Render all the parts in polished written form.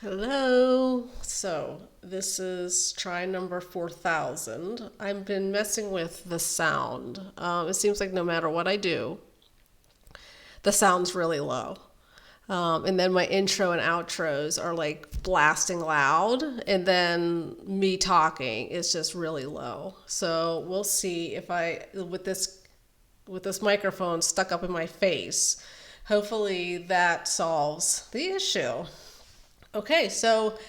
Hello. So, this is try number 4000. I've been messing with the sound. It seems like no matter what I do, the sound's really low. And then my intro and outros are like blasting loud, and then me talking is just really low. So, we'll see if with this microphone stuck up in my face, hopefully that solves the issue. Okay, so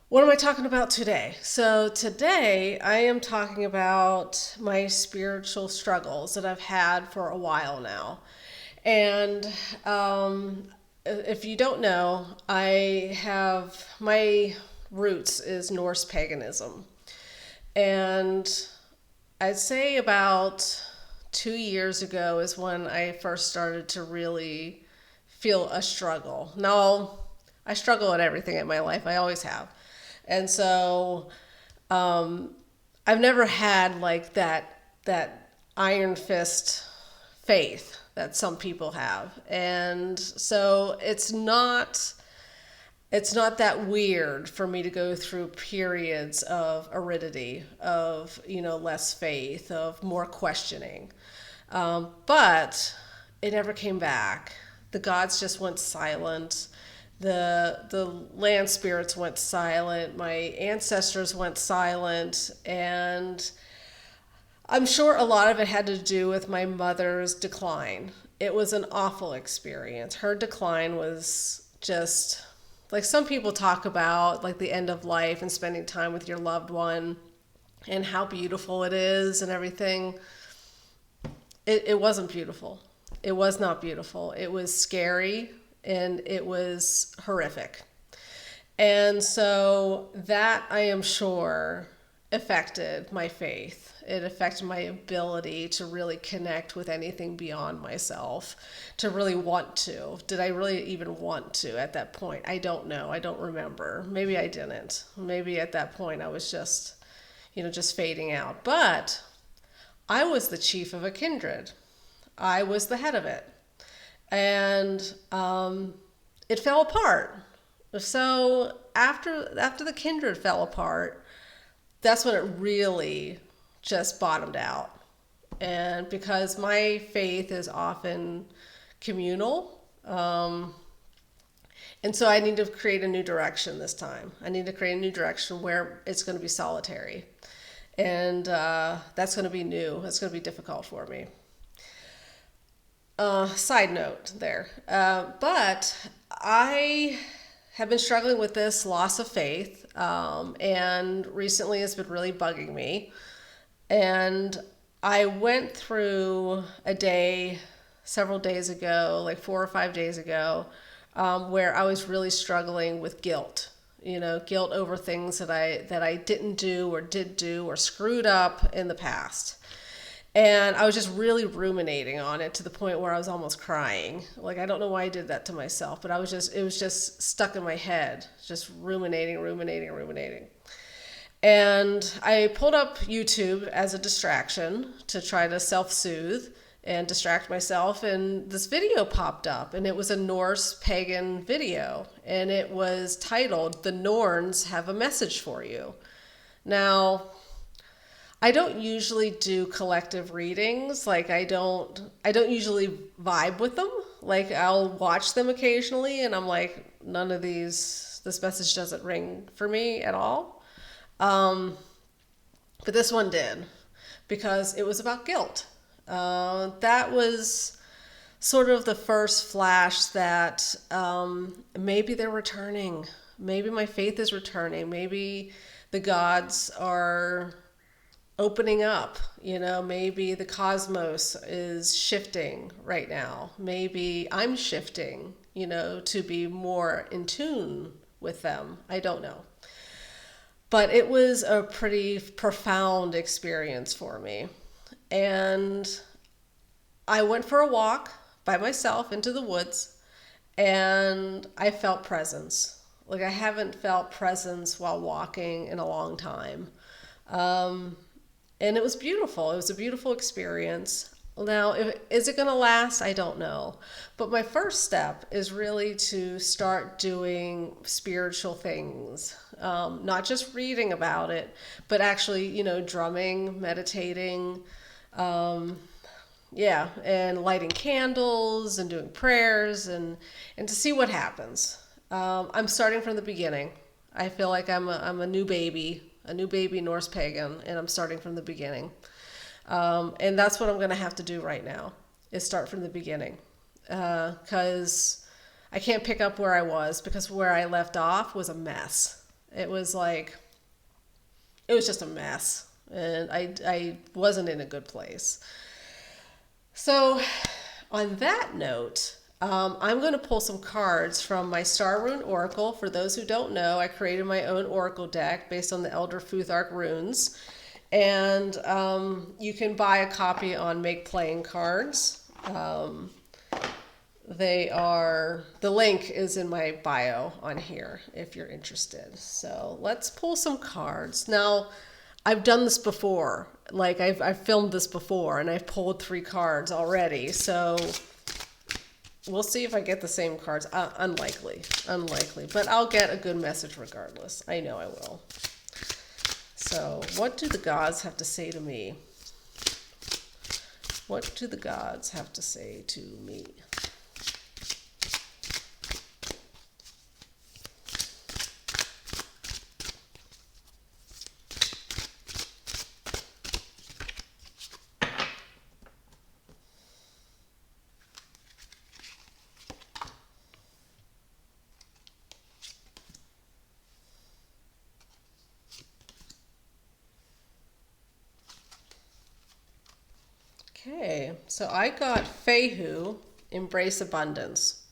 what am I talking about today? So, today I am talking about my spiritual struggles that I've had for a while now. And if you don't know, I have my roots is Norse paganism. And I'd say about 2 years ago is when I first started to really feel a struggle. Now, I struggle at everything in my life. I always have. And so I've never had like that iron fist faith that some people have. And so it's not that weird for me to go through periods of aridity, of less faith, of more questioning. But it never came back. The gods just went silent. The land spirits went silent. My ancestors went silent, and I'm sure a lot of it had to do with my mother's decline. It was an awful experience. Her decline was just like some people talk about, like the end of life and spending time with your loved one and how beautiful it is and everything. It wasn't beautiful. It was not beautiful. It was scary and it was horrific. And so that, I am sure, affected my faith. It affected my ability to really connect with anything beyond myself, to really want to. Did I really even want to at that point? I don't know. I don't remember. Maybe I didn't. Maybe at that point I was just fading out. But I was the chief of a kindred. I was the head of it. And it fell apart. So after the kindred fell apart, that's when it really just bottomed out. And because my faith is often communal, and so I need to create a new direction this time. I need to create a new direction where it's going to be solitary. And that's going to be new. That's going to be difficult for me. Side note there. But I have been struggling with this loss of faith, and recently it's been really bugging me. And I went through a day several days ago, like 4 or 5 days ago, where I was really struggling with guilt. Guilt over things that I didn't do or did do or screwed up in the past. And I was just really ruminating on it to the point where I was almost crying. Like, I don't know why I did that to myself, but it was just stuck in my head, just ruminating, ruminating, ruminating. And I pulled up YouTube as a distraction to try to self-soothe and distract myself. And this video popped up, and it was a Norse pagan video. And it was titled, "The Norns Have a Message for You." Now, I don't usually do collective readings. Like I don't usually vibe with them. Like I'll watch them occasionally and I'm like, this message doesn't ring for me at all. But this one did because it was about guilt. That was sort of the first flash that maybe they're returning. Maybe my faith is returning. Maybe the gods are opening up. Maybe the cosmos is shifting right now. Maybe I'm shifting, to be more in tune with them. I don't know. But it was a pretty profound experience for me. And I went for a walk by myself into the woods and I felt presence. Like I haven't felt presence while walking in a long time. And it was beautiful. It was a beautiful experience. Now, is it going to last? I don't know. But my first step is really to start doing spiritual things, not just reading about it, but actually, drumming, meditating, yeah, and lighting candles and doing prayers and to see what happens. I'm starting from the beginning. I feel like I'm a new baby Norse pagan, and I'm starting from the beginning. And that's what I'm going to have to do right now is start from the beginning. Because I can't pick up where I was because where I left off was a mess. It was like, it was just a mess. And I wasn't in a good place. So, on that note, I'm going to pull some cards from my Star Rune Oracle. For those who don't know, I created my own Oracle deck based on the Elder Futhark runes. And you can buy a copy on Make Playing Cards. The link is in my bio on here if you're interested. So let's pull some cards. Now, I've done this before. Like I've filmed this before and I've pulled 3 cards already. So we'll see if I get the same cards. Unlikely, but I'll get a good message regardless. I know I will. So what do the gods have to say to me? What do the gods have to say to me? Okay, so I got Fehu, Embrace Abundance.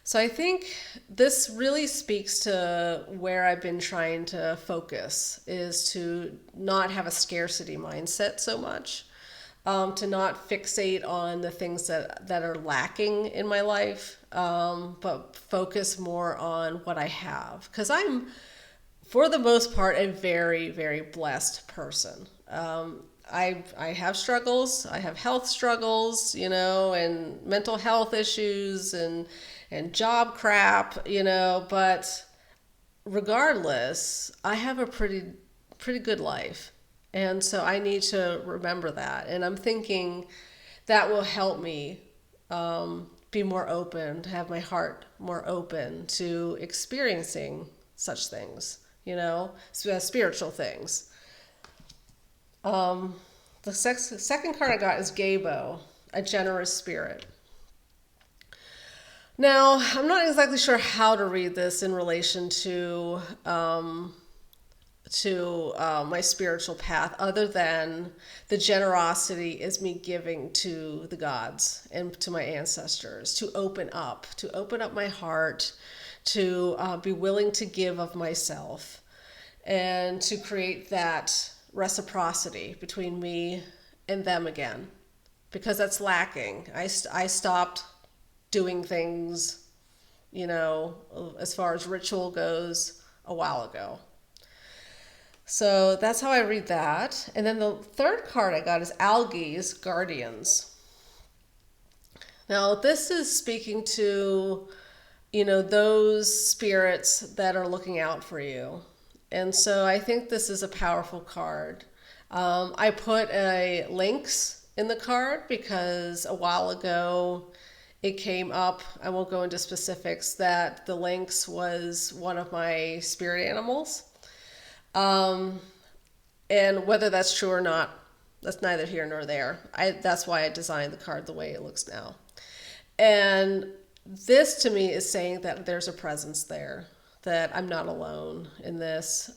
So I think this really speaks to where I've been trying to focus is to not have a scarcity mindset so much, to not fixate on the things that are lacking in my life, but focus more on what I have. Because I'm, for the most part, a very, very blessed person. I have struggles. I have health struggles, and mental health issues and job crap, but regardless, I have a pretty good life. And so I need to remember that. And I'm thinking that will help me be more open, to have my heart more open to experiencing such things, spiritual things. The second card I got is Gabo, a generous spirit. Now, I'm not exactly sure how to read this in relation to my spiritual path, other than the generosity is me giving to the gods and to my ancestors, to open up my heart, to be willing to give of myself, and to create that reciprocity between me and them again, because that's lacking. I stopped doing things, as far as ritual goes, a while ago. So that's how I read that. And then the third card I got is Algae's Guardians. Now, this is speaking to, those spirits that are looking out for you. And so I think this is a powerful card. I put links in the card because a while ago it came up, I won't go into specifics, that the lynx was one of my spirit animals. And whether that's true or not, that's neither here nor there. That's why I designed the card the way it looks now. And this to me is saying that there's a presence there, that I'm not alone in this.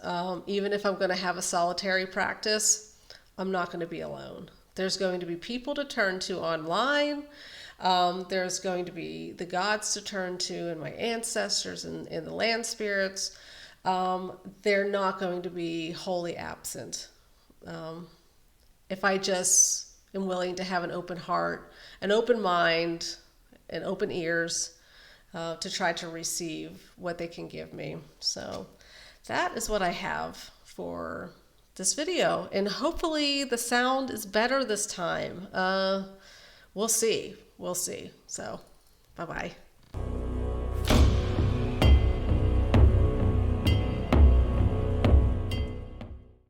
Even if I'm going to have a solitary practice, I'm not going to be alone. There's going to be people to turn to online. There's going to be the gods to turn to and my ancestors and the land spirits. They're not going to be wholly absent. If I just am willing to have an open heart, an open mind, and open ears, to try to receive what they can give me. So that is what I have for this video, and hopefully the sound is better this time. We'll see. We'll see. So, bye bye.